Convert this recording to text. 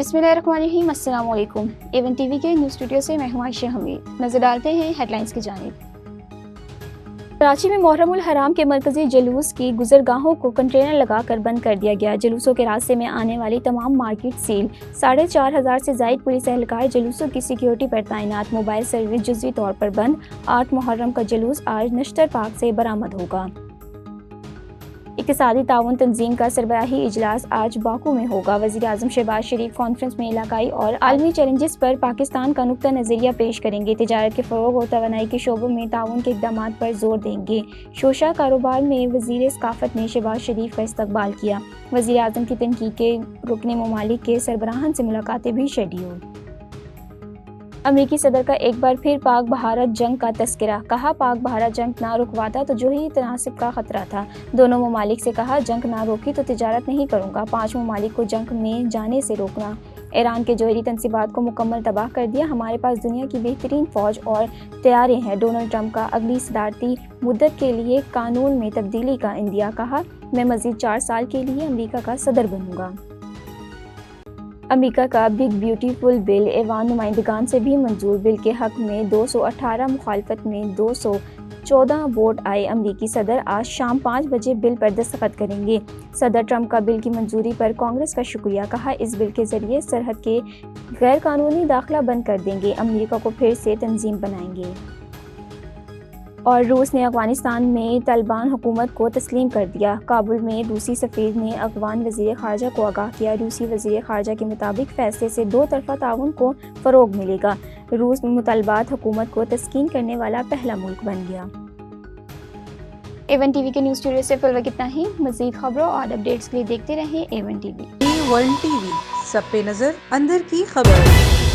बिस्मिल्लाहिर्रहमानिर्रहीम, अस्सलाम वालेकुम। एवन टीवी के न्यूज़ स्टूडियो से मैं हूं आयशा हमीद। नजर डालते हैं हेडलाइंस की जानिब। कराची में मुहर्रमुल हराम के मरकजी जुलूस की गुजरगाहों को कंटेनर लगाकर बंद कर दिया गया। जुलूसों के रास्ते में आने वाली तमाम मार्केट सील। 4,500 से जायद पुलिस एहलकार जुलूसों की सिक्योरिटी पर तैनात। मोबाइल सर्विस जुज़वी तौर पर बंद। 8 मुहर्रम का जुलूस आज नश्तर पार्क से बरामद होगा। इक़्तिसादी ताउन तंजीम का सरबराही इजलास आज बाकू में होगा। वज़ीर-ए-आज़म शहबाज शरीफ कॉन्फ्रेंस में इलाकाई और आलमी चैलेंजेस पर पाकिस्तान का नुक्ता नज़रिया पेश करेंगे। तिजारत के फ़रोग़ और तवानाई के शोबों में ताउन के इक़दामात पर जोर देंगे। शोशा कारोबार में वज़ीर सकाफ़त ने शहबाज शरीफ का इस्तक़बाल किया। वज़ीर-ए-आज़म की तनकीद के रुकने ममालिक के सरबराहान से मुलाकातें भी शेड्यूल। अमरीकी सदर का एक बार फिर पाक भारत जंग का तस्करा। कहा, पाक भारत जंग ना रुकवाता तो जो ही तनासिब का खतरा था। दोनों ममालिक से कहा, जंग ना रोकी तो तिजारत नहीं करूंगा। 5 ममालिक को जंग में जाने से रोकना। ईरान के जौहरी तंसीबात को मुकम्मल तबाह कर दिया। हमारे पास दुनिया की बेहतरीन फौज और तैयारियां हैं। डोनाल्ड ट्रंप का अगली सदारती मुद्दत के लिए कानून में तब्दीली का इंदिया। कहा, मैं मज़ीद 4 साल के लिए अमरीका का सदर बनूंगा। अमेरिका का बिग ब्यूटीफुल बिल ऐवान नुमाइंदगान से भी मंजूर। बिल के हक में 218, मुखालफत में 214 वोट आए। अमेरिकी सदर आज शाम 5 बजे बिल पर दस्तखत करेंगे। सदर ट्रंप का बिल की मंजूरी पर कांग्रेस का शुक्रिया। कहा, इस बिल के जरिए सरहद के गैर कानूनी दाखिला बंद कर देंगे। अमेरिका को फिर से तंजीम बनाएंगे। और रूस ने अफगानिस्तान में तालिबान हुकूमत को तस्लीम कर दिया। काबुल में रूसी सफ़ीर ने अफगान वज़ीर ख़ारजा को आगाह किया। रूसी वज़ीर ख़ारजा के मुताबिक फ़ैसले से 2 तरफ़ा ताउन को फ़रोग़ मिलेगा। रूस मुतालबात हुकूमत को तस्कीन करने वाला पहला मुल्क बन गया। एवन टीवी के न्यूज़ स्टूडियो से फिलहाल इतना ही। मज़ीद खबरों और अपडेट्स के लिए देखते रहें एवन टीवी। वर्ल्ड टीवी, सब पे नज़र, अंदर की खबर।